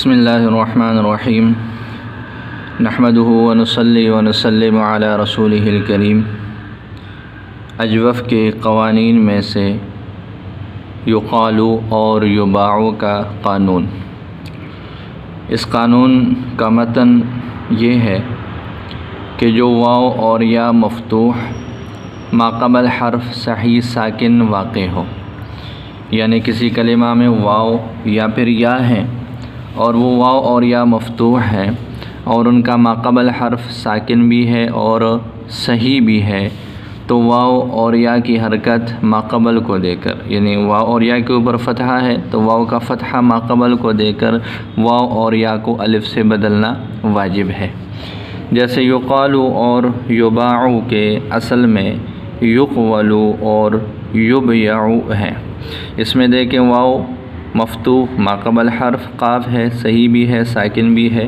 بسم اللہ الرحمن الرحیم نحمدہ ونصلی ونسلم علی رسولہ الکریم۔ اجوف کے قوانین میں سے یقالو اور یباعو کا قانون۔ اس قانون کا متن یہ ہے کہ جو واو اور یا مفتوح ماقبل حرف صحیح ساکن واقع ہو، یعنی کسی کلمہ میں واو یا پھر یا ہے اور وہ واو اور یا مفتوح ہے اور ان کا ماقبل حرف ساکن بھی ہے اور صحیح بھی ہے، تو واو اور یا کی حرکت ماقبل کو دے کر، یعنی واو اور یا کے اوپر فتحہ ہے تو واو کا فتحہ ماقبل کو دے کر واو اور یا کو الف سے بدلنا واجب ہے۔ جیسے یقالو اور یباعو کے اصل میں یقولو اور یبیعو ہے۔ اس میں دیکھیں واو مفتوح ماقبل حرف قاف ہے، صحیح بھی ہے، ساکن بھی ہے۔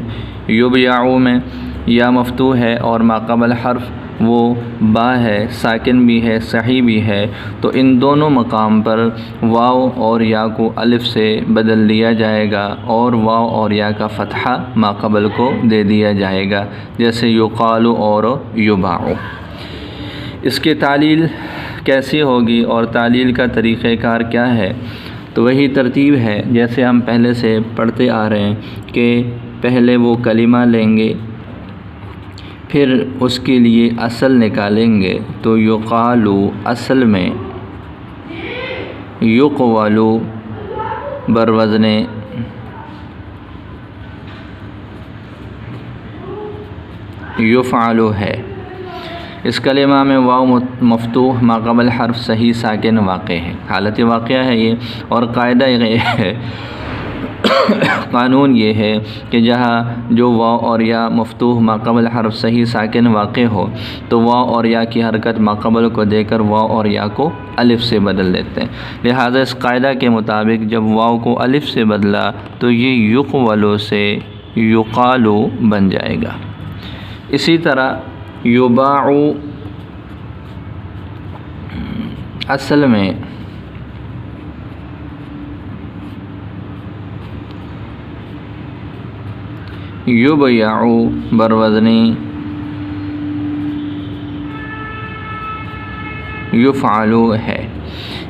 یبیعو میں یا مفتوح ہے اور ماقبل حرف وہ با ہے، ساکن بھی ہے، صحیح بھی ہے، تو ان دونوں مقام پر واو اور یا کو الف سے بدل دیا جائے گا اور واو اور یا کا فتحہ ماقبل کو دے دیا جائے گا، جیسے یقالو اور یباعو۔ اس کی تعلیل کیسی ہوگی اور تعلیل کا طریقہ کار کیا ہے؟ تو وہی ترتیب ہے جیسے ہم پہلے سے پڑھتے آ رہے ہیں کہ پہلے وہ کلمہ لیں گے، پھر اس کے لیے اصل نکالیں گے، تو یقالو اصل میں یقولو بروزن یفعلو ہے۔ اس کلمہ میں واو مفتوح ماقبل حرف صحیح ساکن واقع ہے، حالت واقعہ ہے یہ، اور قاعدہ یہ ہے قانون یہ ہے کہ جہاں جو واو اور یا مفتوح ماقبل حرف صحیح ساکن واقع ہو تو واو اور یا کی حرکت ماقبل کو دے کر واو اور یا کو الف سے بدل دیتے ہیں۔ لہذا اس قاعدہ کے مطابق جب واو کو الف سے بدلا تو یہ یقولو سے یقالو بن جائے گا۔ اسی طرح یباعو اصل میں یبیعو بروزنی یفعلو ہے۔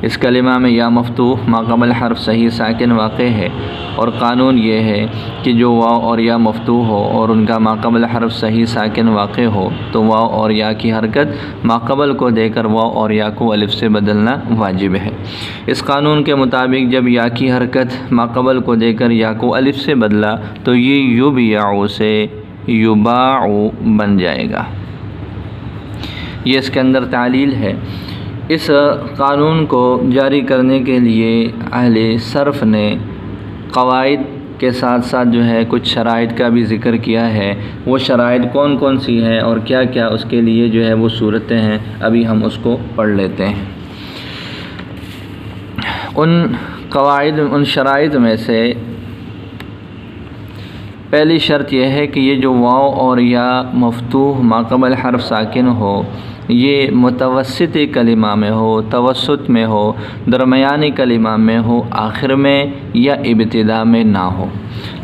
اس کلمہ میں یا مفتوح ماقبل حرف صحیح ساکن واقع ہے، اور قانون یہ ہے کہ جو واو اور یا مفتوح ہو اور ان کا ماقبل حرف صحیح ساکن واقع ہو تو واو اور یا کی حرکت ماقبل کو دے کر واو اور یا کو الف سے بدلنا واجب ہے۔ اس قانون کے مطابق جب یا کی حرکت ماقبل کو دے کر یا کو الف سے بدلا تو یہ یبیعو سے یباعو بن جائے گا۔ یہ اس کے اندر تعلیل ہے۔ اس قانون کو جاری کرنے کے لیے اہل صرف نے قواعد کے ساتھ ساتھ جو ہے کچھ شرائط کا بھی ذکر کیا ہے۔ وہ شرائط کون کون سی ہیں اور کیا کیا اس کے لیے جو ہے وہ صورتیں ہیں، ابھی ہم اس کو پڑھ لیتے ہیں۔ ان شرائط میں سے پہلی شرط یہ ہے کہ یہ جو واو اور یا مفتوح ماقبل حرف ساکن ہو یہ متوسط کلمہ میں ہو، توسط میں ہو، درمیانی کلمہ میں ہو، آخر میں یا ابتدا میں نہ ہو۔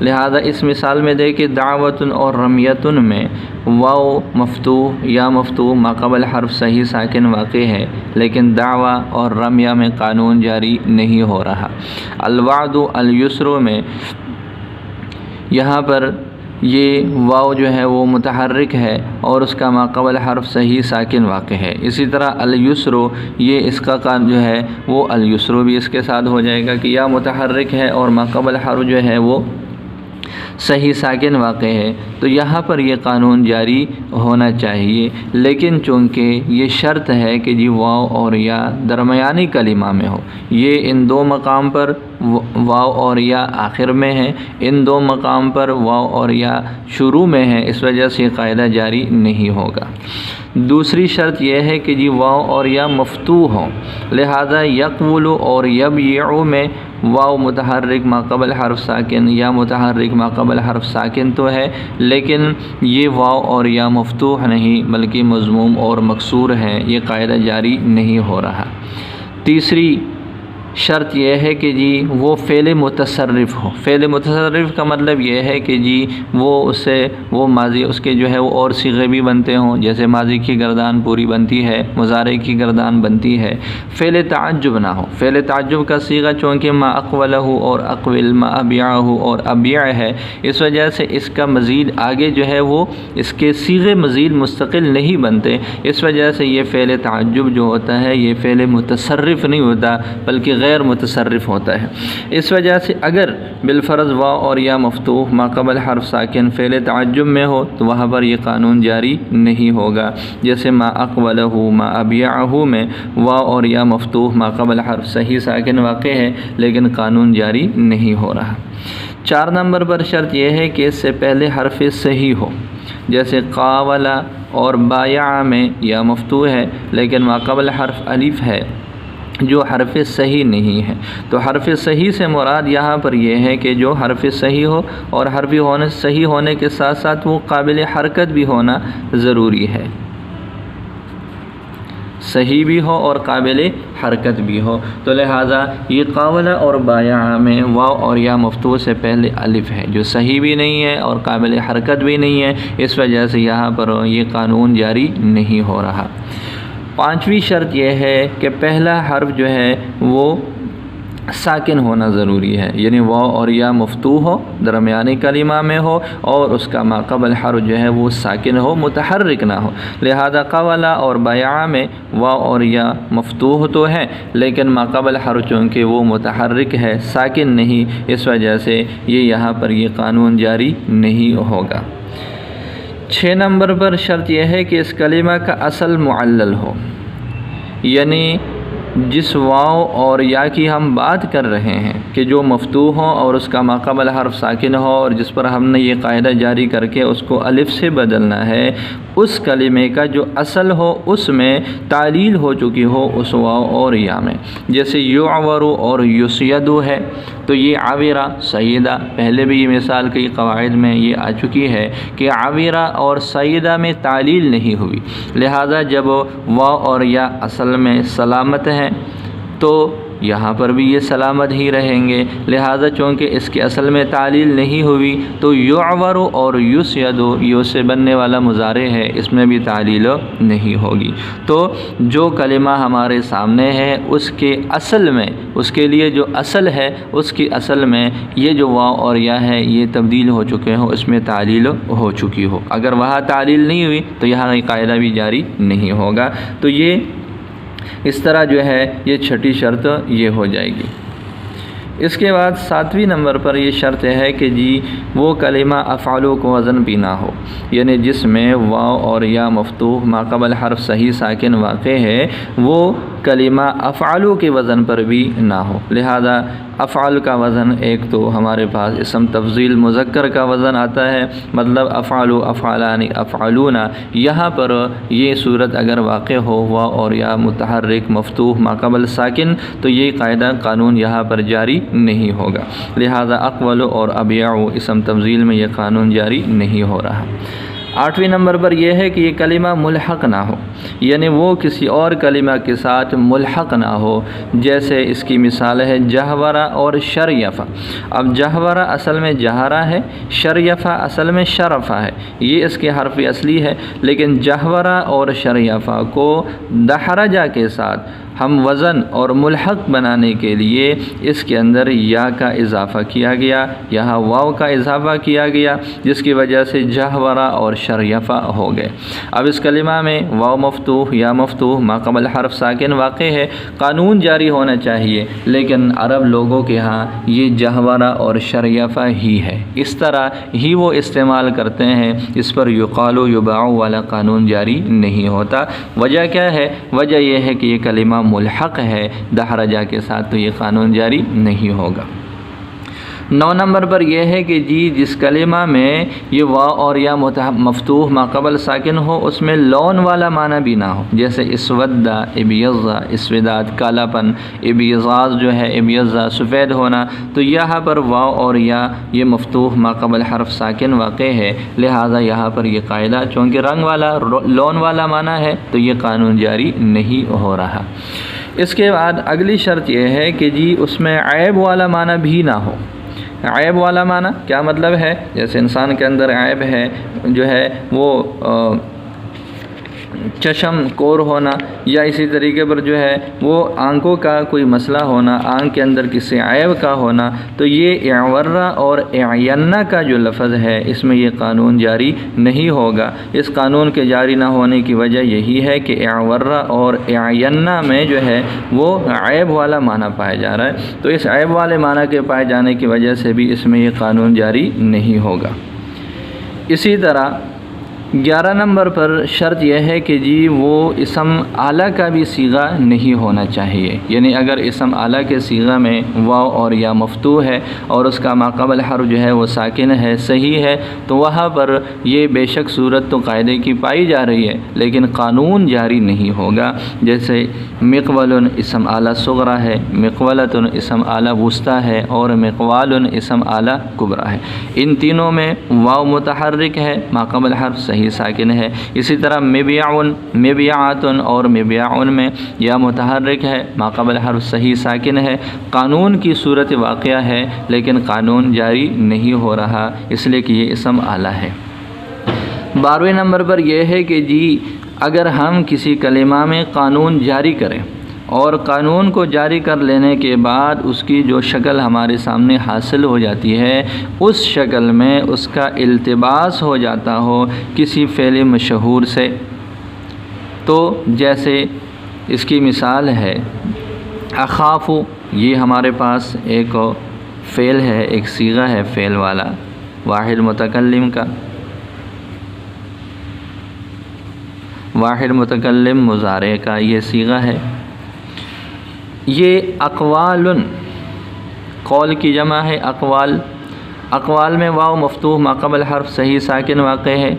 لہذا اس مثال میں دیکھیں دعوتن اور رمیتن میں واو مفتوح یا مفتوح ماقبل حرف صحیح ساکن واقع ہے، لیکن دعوہ اور رمیہ میں قانون جاری نہیں ہو رہا۔ الوعد الیسر میں یہاں پر یہ واو جو ہے وہ متحرک ہے اور اس کا ماقبل حرف صحیح ساکن واقع ہے۔ اسی طرح الیسر یہ اس کا جو ہے وہ الیسر بھی اس کے ساتھ ہو جائے گا کہ یا متحرک ہے اور ماقبل حرف جو ہے وہ صحیح ساکن واقع ہے، تو یہاں پر یہ قانون جاری ہونا چاہیے، لیکن چونکہ یہ شرط ہے کہ جی واو اور یا درمیانی کلمہ میں ہو، یہ ان دو مقام پر واو اور یا آخر میں ہے، ان دو مقام پر واو اور یا شروع میں ہے، اس وجہ سے یہ قاعدہ جاری نہیں ہوگا۔ دوسری شرط یہ ہے کہ جی واو اور یا مفتوح ہوں، لہذا یقولو اور یبیعو میں واو متحرک ماقبل حرف ساکن یا متحرک ماقبل حرف ساکن تو ہے، لیکن یہ واو اور یا مفتوح نہیں بلکہ مضموم اور مکسور ہے، یہ قاعدہ جاری نہیں ہو رہا۔ تیسری شرط یہ ہے کہ جی وہ فعل متصرف ہو۔ فعل متصرف کا مطلب یہ ہے کہ جی وہ ماضی اس کے جو ہے وہ اور صیغے بھی بنتے ہوں، جیسے ماضی کی گردان پوری بنتی ہے، مضارع کی گردان بنتی ہے۔ فعل تعجب نہ ہو۔ فعل تعجب کا صیغہ چونکہ ما اقولہ اور اقول، ما ابیعہ اور ابیع ہے، اس وجہ سے اس کا مزید آگے جو ہے وہ اس کے صیغے مزید مستقل نہیں بنتے، اس وجہ سے یہ فعل تعجب جو ہوتا ہے یہ فعل متصرف نہیں ہوتا بلکہ غیر متصرف ہوتا ہے۔ اس وجہ سے اگر بالفرض واو اور یا مفتوح ما قبل حرف ساکن فعل تعجب میں ہو تو وہاں پر یہ قانون جاری نہیں ہوگا، جیسے ما اقولہ ما ابیعہ میں واو اور یا مفتوح ما قبل حرف صحیح ساکن واقع ہے لیکن قانون جاری نہیں ہو رہا۔ 4 نمبر پر شرط یہ ہے کہ اس سے پہلے حرف صحیح ہو، جیسے قاولا اور بایع میں یا مفتوح ہے لیکن ما قبل حرف الف ہے جو حرف صحیح نہیں ہے، تو حرف صحیح سے مراد یہاں پر یہ ہے کہ جو حرف صحیح ہو اور حرف صحیح ہونے کے ساتھ ساتھ وہ قابل حرکت بھی ہونا ضروری ہے، صحیح بھی ہو اور قابل حرکت بھی ہو۔ تو لہٰذا یہ قاولہ اور بایع میں واو اور یا مفتوح سے پہلے الف ہے جو صحیح بھی نہیں ہے اور قابل حرکت بھی نہیں ہے، اس وجہ سے یہاں پر یہ قانون جاری نہیں ہو رہا۔ 5ویں شرط یہ ہے کہ پہلا حرف جو ہے وہ ساکن ہونا ضروری ہے، یعنی واو اور یا مفتوح ہو، درمیانی کلمہ میں ہو اور اس کا ما قبل حرف جو ہے وہ ساکن ہو، متحرک نہ ہو۔ لہذا قاولہ اور بایع میں واو اور یا مفتوح تو ہے لیکن ما قبل حرف چونکہ وہ متحرک ہے، ساکن نہیں، اس وجہ سے یہاں پر یہ قانون جاری نہیں ہوگا۔ 6 نمبر پر شرط یہ ہے کہ اس کلمہ کا اصل معلل ہو، یعنی جس واو اور یا کی ہم بات کر رہے ہیں کہ جو مفتوح ہو اور اس کا ما قبل حرف ساکن ہو اور جس پر ہم نے یہ قاعدہ جاری کر کے اس کو الف سے بدلنا ہے، اس کلمے کا جو اصل ہو اس میں تعلیل ہو چکی ہو اس واو اور یا میں، جیسے یعور اور یسید ہے، تو یہ عاورہ سیدہ، پہلے بھی یہ مثال کئی قواعد میں یہ آ چکی ہے کہ عاورہ اور سیدہ میں تعلیل نہیں ہوئی، لہذا جب واو اور یا اصل میں سلامت ہے تو یہاں پر بھی یہ سلامت ہی رہیں گے، لہذا چونکہ اس کے اصل میں تعلیل نہیں ہوئی تو یعور اور یسید یو سے بننے والا مضارع ہے، اس میں بھی تعلیل نہیں ہوگی۔ تو جو کلمہ ہمارے سامنے ہے اس کے اصل میں، اس کے لیے جو اصل ہے اس کی اصل میں یہ جو واو اور یا ہے یہ تبدیل ہو چکے ہوں، اس میں تعلیل ہو چکی ہو، اگر وہاں تعلیل نہیں ہوئی تو یہاں یہ قاعدہ بھی جاری نہیں ہوگا۔ تو یہ اس طرح جو ہے یہ 6ٹھی شرط یہ ہو جائے گی۔ اس کے بعد 7ویں نمبر پر یہ شرط ہے کہ جی وہ کلمہ افعالو کو وزن بھی نہ ہو، یعنی جس میں واو اور یا مفتوح ما قبل حرف صحیح ساکن واقع ہے وہ کلمہ افعالو کے وزن پر بھی نہ ہو۔ لہذا افعال کا وزن ایک تو ہمارے پاس اسم تفضیل مذکر کا وزن آتا ہے، مطلب افعالو، افعالانی، افعالون، یہاں پر یہ صورت اگر واقع ہو واو اور یا متحرک مفتوح ما قبل ساکن تو یہ قاعدہ قانون یہاں پر جاری نہیں ہوگا، لہذا اقول اور ابیع اسم تفضیل میں یہ قانون جاری نہیں ہو رہا۔ 8ویں نمبر پر یہ ہے کہ یہ کلمہ ملحق نہ ہو، یعنی وہ کسی اور کلمہ کے ساتھ ملحق نہ ہو، جیسے اس کی مثال ہے جہورہ اور شریفہ۔ اب جہورہ اصل میں جہرہ ہے، شریفہ اصل میں شرفہ ہے، یہ اس کے حرف اصلی ہے، لیکن جہورہ اور شریفہ کو دحرجہ کے ساتھ ہم وزن اور ملحق بنانے کے لیے اس کے اندر یا کا اضافہ کیا گیا، یہاں واو کا اضافہ کیا گیا، جس کی وجہ سے جہورہ اور شریفہ ہو گئے۔ اب اس کلمہ میں واو مفتوح یا مفتوح ما قبل حرف ساکن واقع ہے، قانون جاری ہونا چاہیے، لیکن عرب لوگوں کے ہاں یہ جہورہ اور شریفہ ہی ہے، اس طرح ہی وہ استعمال کرتے ہیں، اس پر یقال و یباع والا قانون جاری نہیں ہوتا۔ وجہ کیا ہے؟ وجہ یہ ہے کہ یہ کلمہ ملحق ہے دحرجہ کے ساتھ، تو یہ قانون جاری نہیں ہوگا۔ 9 نمبر پر یہ ہے کہ جی جس کلمہ میں یہ واو اور یا مفتوح ما قبل ساکن ہو اس میں لون والا معنی بھی نہ ہو، جیسے اسودہ، ابیضہ، اسوداد کالا پن، ابیضاز جو ہے ابیضہ سفید ہونا، تو یہاں پر واو اور یا یہ مفتوح ما قبل حرف ساکن واقع ہے، لہٰذا یہاں پر یہ قاعدہ چونکہ رنگ والا لون والا معنی ہے تو یہ قانون جاری نہیں ہو رہا۔ اس کے بعد اگلی شرط یہ ہے کہ جی اس میں عیب والا معنی بھی نہ ہو۔ عیب والا معنی کیا مطلب ہے؟ جیسے انسان کے اندر عیب ہے جو ہے وہ چشم کور ہونا، یا اسی طریقے پر جو ہے وہ آنکھوں کا کوئی مسئلہ ہونا، آنکھ کے اندر کسی عیب کا ہونا، تو یہ اعورہ اور اعینہ کا جو لفظ ہے اس میں یہ قانون جاری نہیں ہوگا۔ اس قانون کے جاری نہ ہونے کی وجہ یہی ہے کہ اعورہ اور اعینہ میں جو ہے وہ عیب والا معنی پایا جا رہا ہے، تو اس عیب والے معنی کے پائے جانے کی وجہ سے بھی اس میں یہ قانون جاری نہیں ہوگا۔ اسی طرح 11 نمبر پر شرط یہ ہے کہ جی وہ اسم اعلیٰ کا بھی صیغہ نہیں ہونا چاہیے، یعنی اگر اسم اعلیٰ کے صیغہ میں واو اور یا مفتوح ہے اور اس کا ماقبل حرف جو ہے وہ ساکن ہے، صحیح ہے، تو وہاں پر یہ بے شک صورت تو قاعدے کی پائی جا رہی ہے لیکن قانون جاری نہیں ہوگا۔ جیسے مقول اسم اعلیٰ صغرا ہے، مقولۃ اسم اعلیٰ وسطیٰ ہے، اور مقوال اسم اعلیٰ کبریٰ ہے۔ ان تینوں میں واو متحرک ہے، ماقبل حرف صحیح ساکن ہے۔ اسی طرح مبیعات اور مبیعن میں یا متحرک ہے، ماقبل حرف صحیح ساکن ہے۔ قانون کی صورت واقعہ ہے لیکن قانون جاری نہیں ہو رہا، اس لیے کہ یہ اسم اعلیٰ ہے۔ 12ویں نمبر پر یہ ہے کہ جی اگر ہم کسی کلمہ میں قانون جاری کریں اور قانون کو جاری کر لینے کے بعد اس کی جو شکل ہمارے سامنے حاصل ہو جاتی ہے اس شکل میں اس کا التباس ہو جاتا ہو کسی فعل مشہور سے، تو جیسے اس کی مثال ہے اخاف، یہ ہمارے پاس ایک فعل ہے، ایک صیغہ ہے فعل والا واحد متکلم کا، واحد متکلم مضارع کا یہ صیغہ ہے۔ یہ اقوال، قول کی جمع ہے اقوال، اقوال میں واو مفتوح ماقبل حرف صحیح ساکن واقع ہے،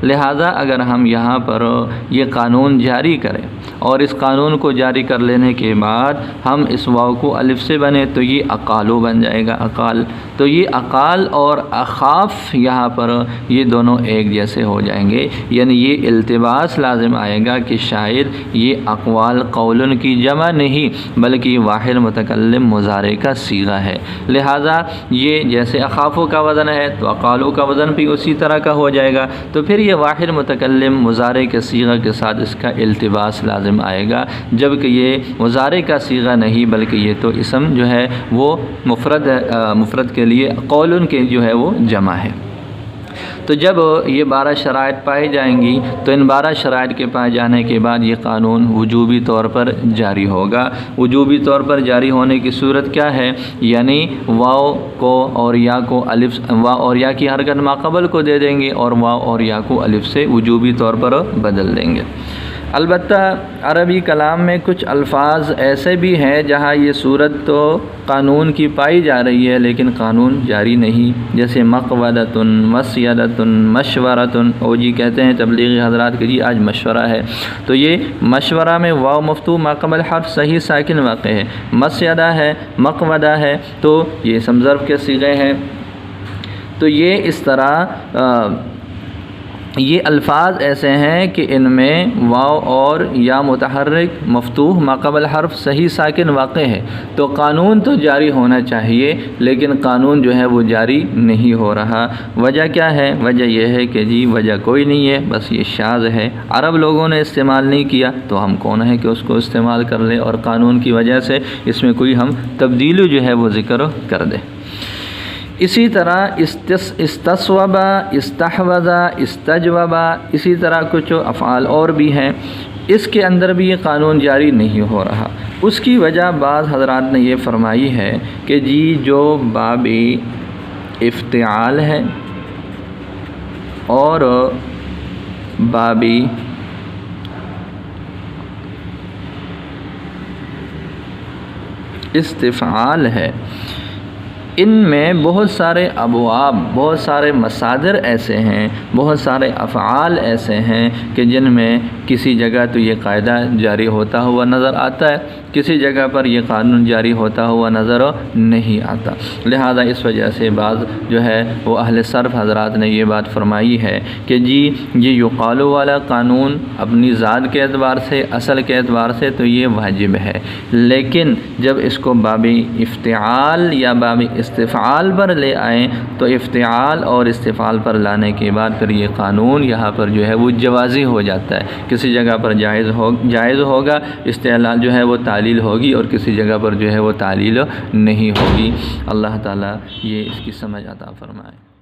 لہذا اگر ہم یہاں پر یہ قانون جاری کریں اور اس قانون کو جاری کر لینے کے بعد ہم اس واو کو الف سے بنے تو یہ اقالو بن جائے گا، اقال، تو یہ اقال اور اخاف یہاں پر یہ دونوں ایک جیسے ہو جائیں گے، یعنی یہ التباس لازم آئے گا کہ شاید یہ اقوال قولن کی جمع نہیں بلکہ یہ واحد متکلم مضارع کا صیغہ ہے، لہذا یہ جیسے اخافو کا وزن ہے تو اقالو کا وزن بھی اسی طرح کا ہو جائے گا، تو پھر یہ واحد متکلم مضارع کے صیغہ کے ساتھ اس کا التباس لازم آئے گا، جبکہ یہ مضارع کا صیغہ نہیں بلکہ یہ تو اسم جو ہے وہ مفرد کے لیے قولن کے جو ہے وہ جمع ہے۔ تو جب یہ 12 شرائط پائی جائیں گی تو ان 12 شرائط کے پائے جانے کے بعد یہ قانون وجوبی طور پر جاری ہوگا۔ وجوبی طور پر جاری ہونے کی صورت کیا ہے؟ یعنی واو کو اور یا کو الف، واو اور یا کی حرکت ماقبل کو دے دیں گے اور واو اور یا کو الف سے وجوبی طور پر بدل دیں گے۔ البتہ عربی کلام میں کچھ الفاظ ایسے بھی ہیں جہاں یہ صورت تو قانون کی پائی جا رہی ہے لیکن قانون جاری نہیں، جیسے مقودۃ، مسیدۃ، مشورۃ، او جی کہتے ہیں تبلیغی حضرات کہ جی آج مشورہ ہے، تو یہ مشورہ میں واو مفتوح ماقبل حرف صحیح ساکن واقع ہے، مسیدہ ہے، مقودہ ہے، تو یہ اسم ظرف کے صیغے ہیں۔ تو یہ اس طرح یہ الفاظ ایسے ہیں کہ ان میں واو اور یا متحرک مفتوح ماقبل حرف صحیح ساکن واقع ہے، تو قانون تو جاری ہونا چاہیے لیکن قانون جو ہے وہ جاری نہیں ہو رہا۔ وجہ کیا ہے؟ وجہ یہ ہے کہ جی وجہ کوئی نہیں ہے، بس یہ شاذ ہے، عرب لوگوں نے استعمال نہیں کیا تو ہم کون ہیں کہ اس کو استعمال کر لیں اور قانون کی وجہ سے اس میں کوئی ہم تبدیلی جو ہے وہ ذکر کر دیں۔ اسی طرح استصوبہ، استحوذہ، استجوبہ، اسی طرح کچھ افعال اور بھی ہیں، اس کے اندر بھی یہ قانون جاری نہیں ہو رہا۔ اس کی وجہ بعض حضرات نے یہ فرمائی ہے کہ جی جو باب افتعال ہے اور باب استفعال ہے، ان میں بہت سارے ابواب، بہت سارے مصادر ایسے ہیں، بہت سارے افعال ایسے ہیں کہ جن میں کسی جگہ تو یہ قاعدہ جاری ہوتا ہوا نظر آتا ہے، کسی جگہ پر یہ قانون جاری ہوتا ہوا نظر نہیں آتا۔ لہذا اس وجہ سے بعض جو ہے وہ اہل صرف حضرات نے یہ بات فرمائی ہے کہ جی یہ یقال والا قانون اپنی ذات کے اعتبار سے، اصل کے اعتبار سے تو یہ واجب ہے، لیکن جب اس کو باب افتعال یا باب استفعال پر لے آئیں تو افتعال اور استفعال پر لانے کے بعد پھر یہ قانون یہاں پر جو ہے وہ جوازی ہو جاتا ہے۔ کسی جگہ پر جائز ہوگا استعلال جو ہے وہ تعلیل ہوگی، اور کسی جگہ پر جو ہے وہ تعلیل نہیں ہوگی۔ اللہ تعالیٰ یہ اس کی سمجھ عطا فرمائے۔